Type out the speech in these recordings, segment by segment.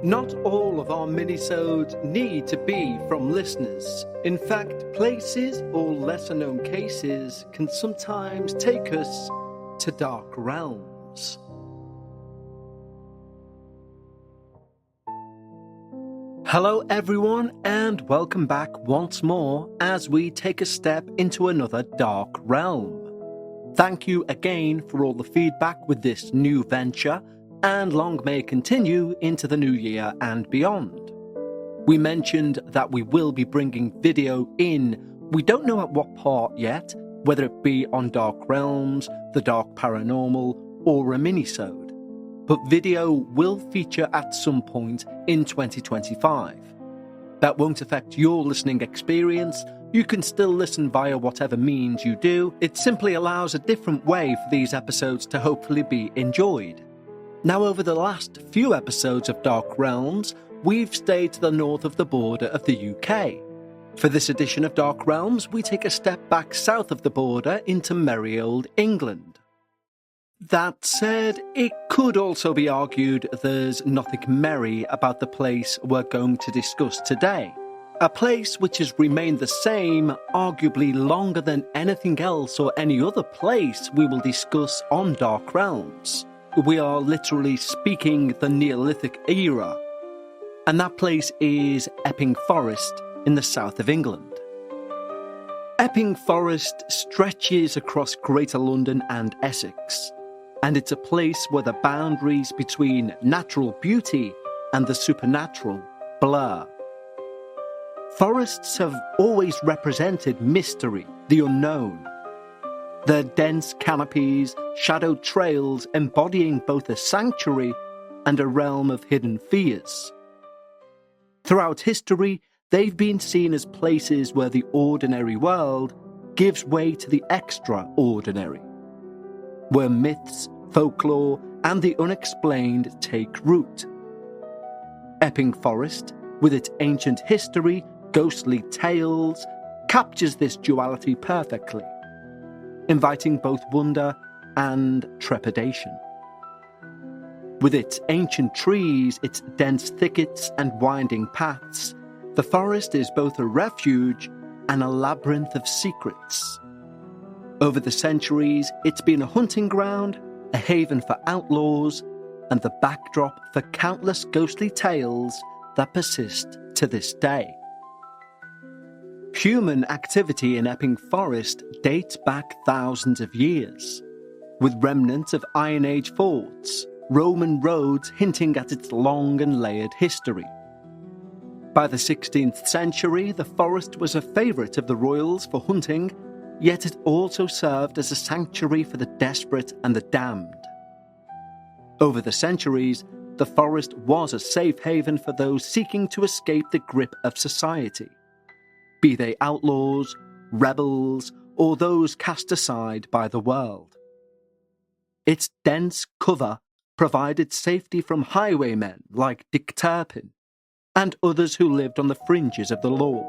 Not all of our minisodes need to be from listeners. In fact, places or lesser-known cases can sometimes take us to dark realms. Hello everyone, and welcome back once more as we take a step into another dark realm. Thank you again for all the feedback with this new venture, and long may it continue into the new year and beyond. We mentioned that we will be bringing video in. We don't know at what part yet, whether it be on Dark Realms, the Dark Paranormal, or a minisode. But video will feature at some point in 2025. That won't affect your listening experience. You can still listen via whatever means you do. It simply allows a different way for these episodes to hopefully be enjoyed. Now, over the last few episodes of Dark Realms, we've stayed to the north of the border of the UK. For this edition of Dark Realms, we take a step back south of the border into merry old England. That said, it could also be argued there's nothing merry about the place we're going to discuss today. A place which has remained the same, arguably longer than anything else or any other place we will discuss on Dark Realms. We are literally speaking the Neolithic era, and that place is Epping Forest in the south of England. Epping Forest stretches across Greater London and Essex, and it's a place where the boundaries between natural beauty and the supernatural blur. Forests have always represented mystery, the unknown. Their dense canopies, shadowed trails embodying both a sanctuary and a realm of hidden fears. Throughout history, they've been seen as places where the ordinary world gives way to the extraordinary, where myths, folklore, and the unexplained take root. Epping Forest, with its ancient history, ghostly tales, captures this duality perfectly, inviting both wonder and trepidation. With its ancient trees, its dense thickets and winding paths, the forest is both a refuge and a labyrinth of secrets. Over the centuries, it's been a hunting ground, a haven for outlaws, and the backdrop for countless ghostly tales that persist to this day. Human activity in Epping Forest dates back thousands of years, with remnants of Iron Age forts, Roman roads hinting at its long and layered history. By the 16th century, the forest was a favourite of the royals for hunting, yet it also served as a sanctuary for the desperate and the damned. Over the centuries, the forest was a safe haven for those seeking to escape the grip of society, be they outlaws, rebels, or those cast aside by the world. Its dense cover provided safety from highwaymen like Dick Turpin and others who lived on the fringes of the law.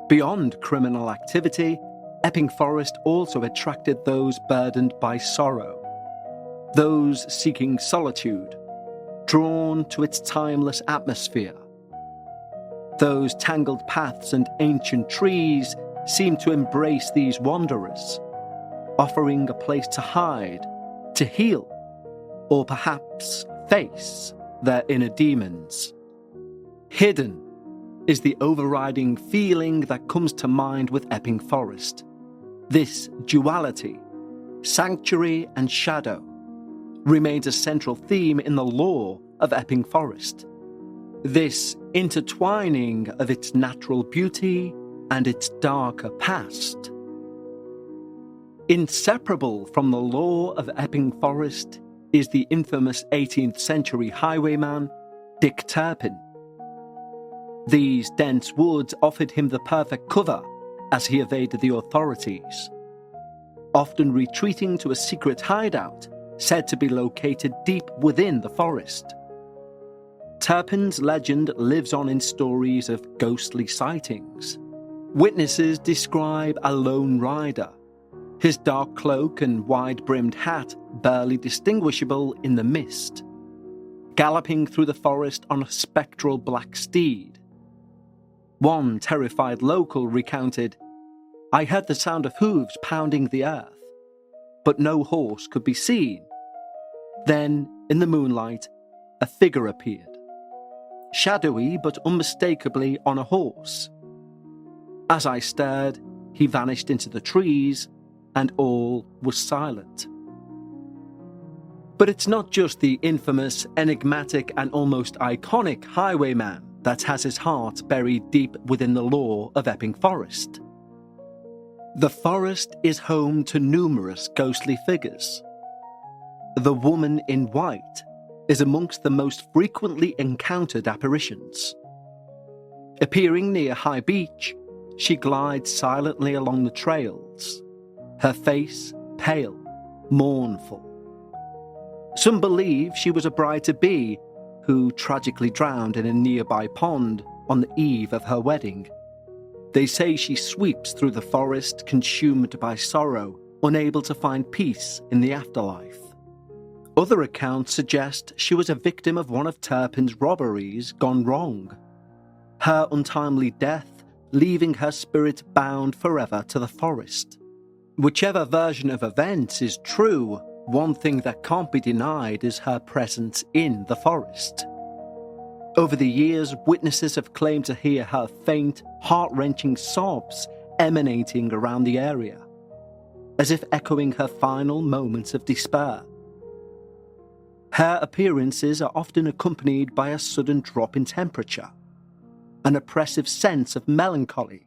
Beyond criminal activity, Epping Forest also attracted those burdened by sorrow, those seeking solitude, drawn to its timeless atmosphere. Those tangled paths and ancient trees seem to embrace these wanderers, offering a place to hide, to heal, or perhaps face their inner demons. Hidden is the overriding feeling that comes to mind with Epping Forest. This duality, sanctuary and shadow, remains a central theme in the lore of Epping Forest. This intertwining of its natural beauty and its darker past. Inseparable from the lore of Epping Forest is the infamous 18th century highwayman, Dick Turpin. These dense woods offered him the perfect cover as he evaded the authorities, often retreating to a secret hideout said to be located deep within the forest. Turpin's legend lives on in stories of ghostly sightings. Witnesses describe a lone rider, his dark cloak and wide-brimmed hat barely distinguishable in the mist. galloping through the forest on a spectral black steed. One terrified local recounted, "I heard the sound of hooves pounding the earth, but no horse could be seen. Then, in the moonlight, a figure appeared, shadowy but unmistakably on a horse. As I stared, he vanished into the trees, and all was silent." But it's not just the infamous, enigmatic, and almost iconic highwayman that has his heart buried deep within the lore of Epping Forest. The forest is home to numerous ghostly figures. The woman in white is amongst the most frequently encountered apparitions. Appearing near High Beach, she glides silently along the trails, her face pale, mournful. Some believe she was a bride-to-be who tragically drowned in a nearby pond on the eve of her wedding. They say she sweeps through the forest consumed by sorrow, unable to find peace in the afterlife. Other accounts suggest she was a victim of one of Turpin's robberies gone wrong. Her untimely death leaving her spirit bound forever to the forest. Whichever version of events is true, one thing that can't be denied is her presence in the forest. Over the years, witnesses have claimed to hear her faint, heart-wrenching sobs emanating around the area, as if echoing her final moments of despair. Her appearances are often accompanied by a sudden drop in temperature, an oppressive sense of melancholy,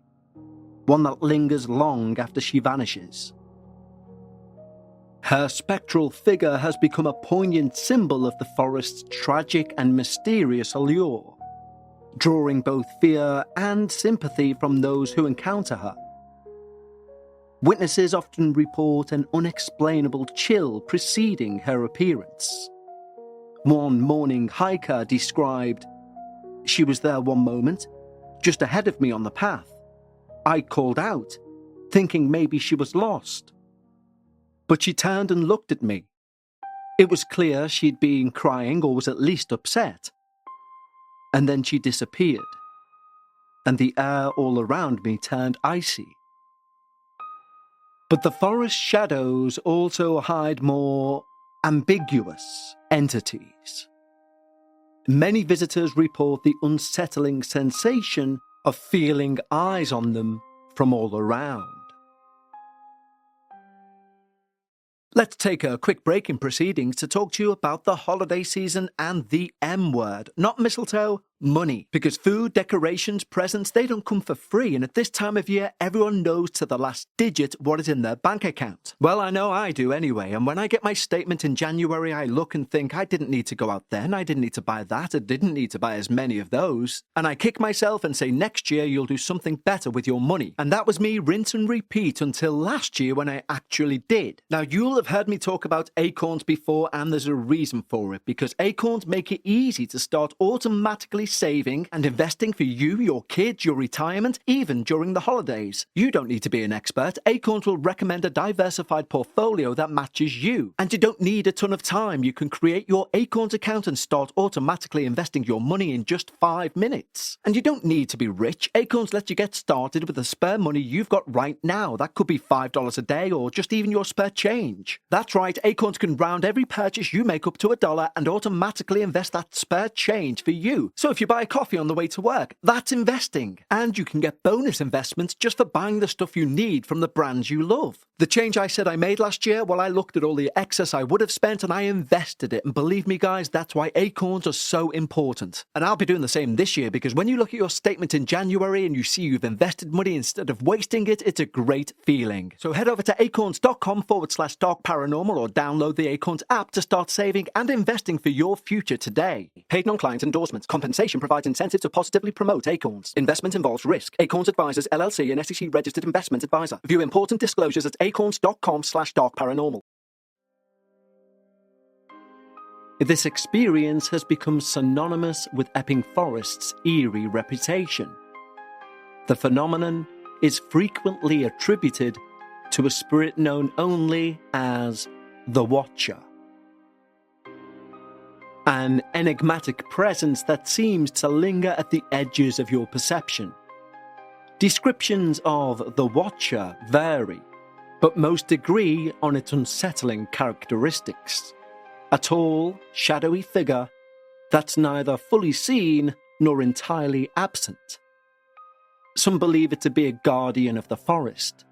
one that lingers long after she vanishes. Her spectral figure has become a poignant symbol of the forest's tragic and mysterious allure, drawing both fear and sympathy from those who encounter her. Witnesses often report an unexplainable chill preceding her appearance. One morning hiker described, "She was there one moment, just ahead of me on the path. I called out, thinking maybe she was lost. But she turned and looked at me. It was clear she'd been crying or was at least upset. And then she disappeared, and the air all around me turned icy." But the forest shadows also hide more ambiguous entities. Many visitors report the unsettling sensation of feeling eyes on them from all around. Let's take a quick break in proceedings to talk to you about the holiday season and the M word. Not mistletoe, money. Because food, decorations, presents, they don't come for free, and at this time of year, everyone knows to the last digit what is in their bank account. Well, I know I do anyway, and when I get my statement in January, I look and think, I didn't need to go out then, I didn't need to buy that, I didn't need to buy as many of those. And I kick myself and say, next year you'll do something better with your money. And that was me rinse and repeat until last year when I actually did. Now, you'll have heard me talk about Acorns before, and there's a reason for it, because Acorns make it easy to start automatically saving and investing for you, your kids, your retirement, even during the holidays. You don't need to be an expert. Acorns will recommend a diversified portfolio that matches you. And you don't need a ton of time. You can create your Acorns account and start automatically investing your money in just 5 minutes. And you don't need to be rich. Acorns lets you get started with the spare money you've got right now. That could be $5 a day or just even your spare change. That's right, Acorns can round every purchase you make up to $1 and automatically invest that spare change for you. So if you buy a coffee on the way to work, that's investing. And you can get bonus investments just for buying the stuff you need from the brands you love. The change I said I made last year, well, I looked at all the excess I would have spent and I invested it. And believe me, guys, that's why Acorns are so important. And I'll be doing the same this year, because when you look at your statement in January and you see you've invested money instead of wasting it, it's a great feeling. So head over to acorns.com/darkparanormal or download the Acorns app to start saving and investing for your future today. Paid non-client endorsements. Compensation provides incentive to positively promote Acorns. Investment involves risk. Acorns Advisors LLC, an SEC registered investment advisor. View important disclosures at acorns.com/darkparanormal. This experience has become synonymous with Epping Forest's eerie reputation. The phenomenon is frequently attributed to a spirit known only as the Watcher. an enigmatic presence that seems to linger at the edges of your perception. Descriptions of the Watcher vary, but most agree on its unsettling characteristics. A tall, shadowy figure that's neither fully seen nor entirely absent. Some believe it to be a guardian of the forest,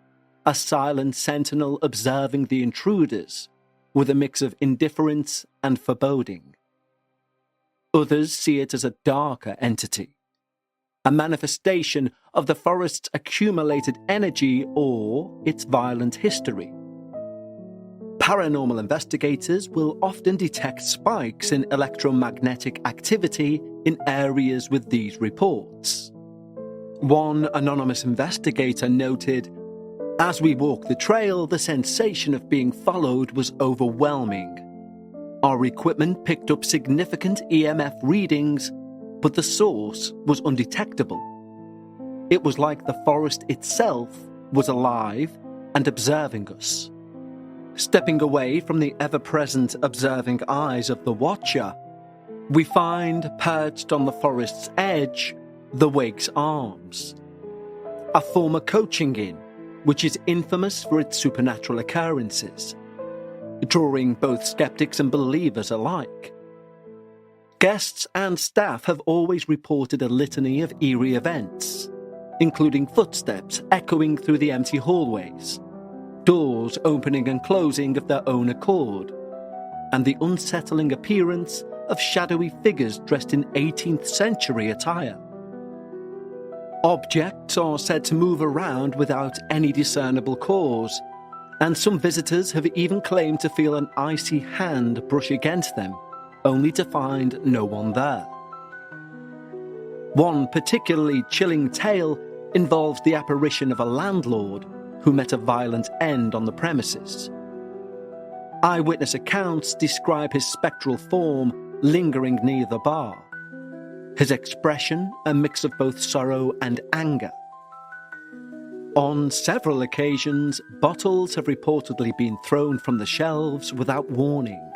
a silent sentinel observing the intruders, with a mix of indifference and foreboding. Others see it as a darker entity, a manifestation of the forest's accumulated energy or its violent history. Paranormal investigators will often detect spikes in electromagnetic activity in areas with these reports. One anonymous investigator noted, "As we walked the trail, the sensation of being followed was overwhelming. Our equipment picked up significant EMF readings, but the source was undetectable. It was like the forest itself was alive and observing us." Stepping away from the ever-present observing eyes of the Watcher, we find, perched on the forest's edge, the Wake's Arms, a former coaching inn which is infamous for its supernatural occurrences, drawing both skeptics and believers alike. Guests and staff have always reported a litany of eerie events, including footsteps echoing through the empty hallways, doors opening and closing of their own accord, and the unsettling appearance of shadowy figures dressed in 18th century attire. Objects are said to move around without any discernible cause, and some visitors have even claimed to feel an icy hand brush against them, only to find no one there. One particularly chilling tale involves the apparition of a landlord who met a violent end on the premises. Eyewitness accounts describe his spectral form lingering near the bar, his expression a mix of both sorrow and anger. On several occasions, bottles have reportedly been thrown from the shelves without warning,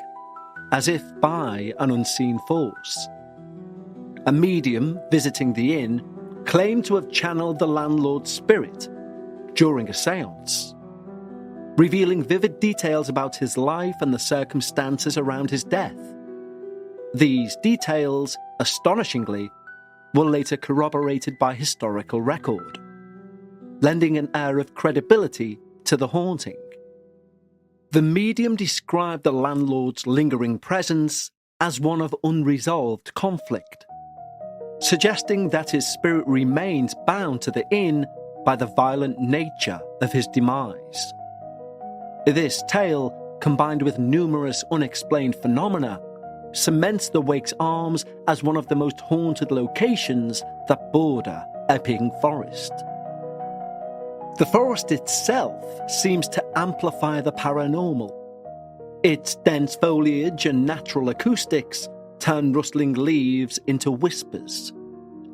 as if by an unseen force. A medium visiting the inn claimed to have channeled the landlord's spirit during a séance, revealing vivid details about his life and the circumstances around his death. These details, astonishingly, were later corroborated by historical record, lending an air of credibility to the haunting. The medium described the landlord's lingering presence as one of unresolved conflict, suggesting that his spirit remains bound to the inn by the violent nature of his demise. This tale, combined with numerous unexplained phenomena, cements the Wake's Arms as one of the most haunted locations that border Epping Forest. The forest itself seems to amplify the paranormal. Its dense foliage and natural acoustics turn rustling leaves into whispers,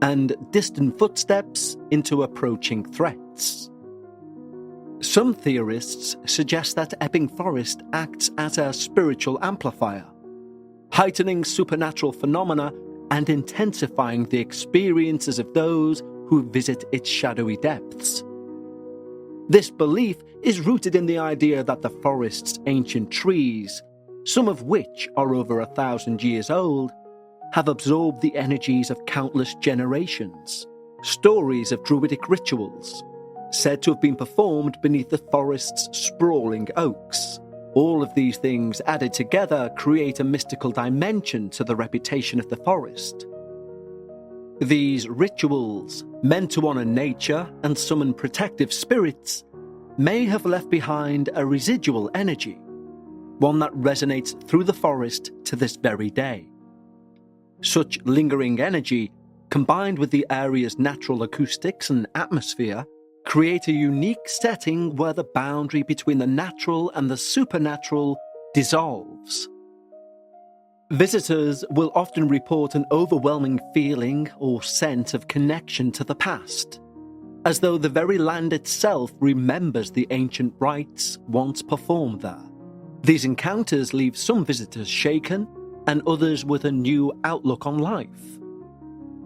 and distant footsteps into approaching threats. Some theorists suggest that Epping Forest acts as a spiritual amplifier, heightening supernatural phenomena and intensifying the experiences of those who visit its shadowy depths. This belief is rooted in the idea that the forest's ancient trees, some of which are over 1,000 years old, have absorbed the energies of countless generations. Stories of druidic rituals, said to have been performed beneath the forest's sprawling oaks. All of these things added together create a mystical dimension to the reputation of the forest. These rituals, meant to honor nature and summon protective spirits, may have left behind a residual energy, one that resonates through the forest to this very day. Such lingering energy, combined with the area's natural acoustics and atmosphere, create a unique setting where the boundary between the natural and the supernatural dissolves. Visitors will often report an overwhelming feeling or sense of connection to the past, as though the very land itself remembers the ancient rites once performed there. These encounters leave some visitors shaken, and others with a new outlook on life.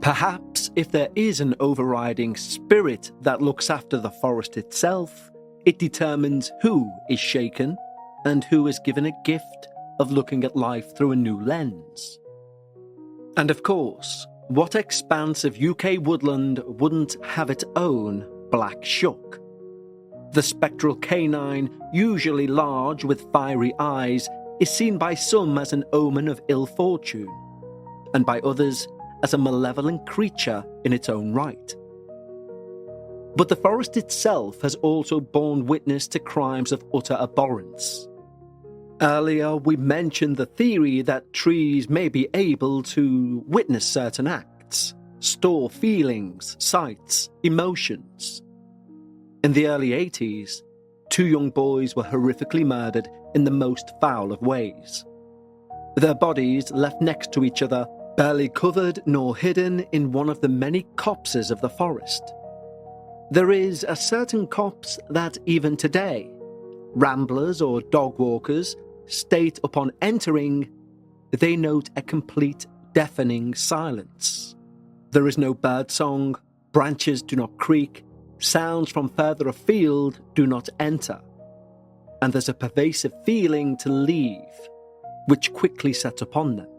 Perhaps if there is an overriding spirit that looks after the forest itself, it determines who is shaken and who is given a gift of looking at life through a new lens. And of course, what expanse of UK woodland wouldn't have its own black shuck? The spectral canine, usually large with fiery eyes, is seen by some as an omen of ill fortune, and by others as a malevolent creature in its own right. But the forest itself has also borne witness to crimes of utter abhorrence. Earlier, we mentioned the theory that trees may be able to witness certain acts, store feelings, sights, emotions. In the early 80s, 2 young boys were horrifically murdered in the most foul of ways. Their bodies left next to each other, barely covered nor hidden in one of the many copses of the forest. There is a certain copse that even today, ramblers or dog walkers state upon entering, they note a complete deafening silence. There is no bird song, branches do not creak, sounds from further afield do not enter, and there's a pervasive feeling to leave, which quickly sets upon them.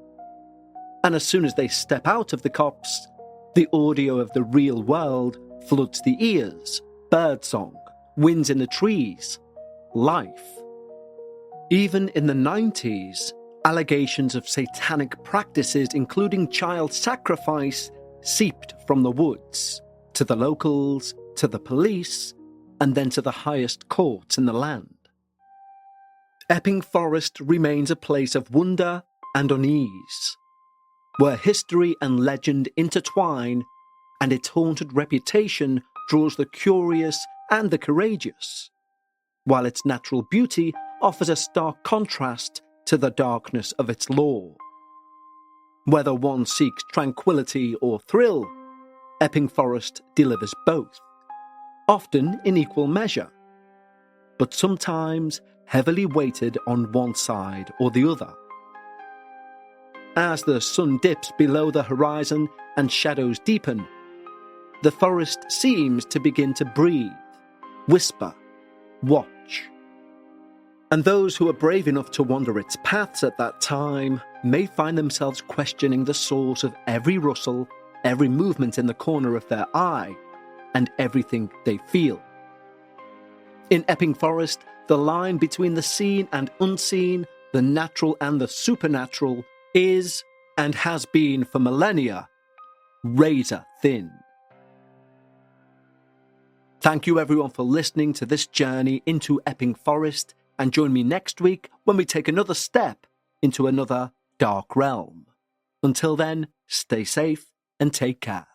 And as soon as they step out of the copse, the audio of the real world floods the ears, birdsong, winds in the trees, life. Even in the 90s, allegations of satanic practices, including child sacrifice, seeped from the woods, to the locals, to the police, and then to the highest courts in the land. Epping Forest remains a place of wonder and unease, where history and legend intertwine, and its haunted reputation draws the curious and the courageous, while its natural beauty offers a stark contrast to the darkness of its lore. Whether one seeks tranquility or thrill, Epping Forest delivers both, often in equal measure, but sometimes heavily weighted on one side or the other. As the sun dips below the horizon and shadows deepen, the forest seems to begin to breathe, whisper, watch. And those who are brave enough to wander its paths at that time may find themselves questioning the source of every rustle, every movement in the corner of their eye, and everything they feel. In Epping Forest, the line between the seen and unseen, the natural and the supernatural, is, and has been for millennia, razor thin. Thank you everyone for listening to this journey into Epping Forest, and join me next week when we take another step into another dark realm. Until then, stay safe and take care.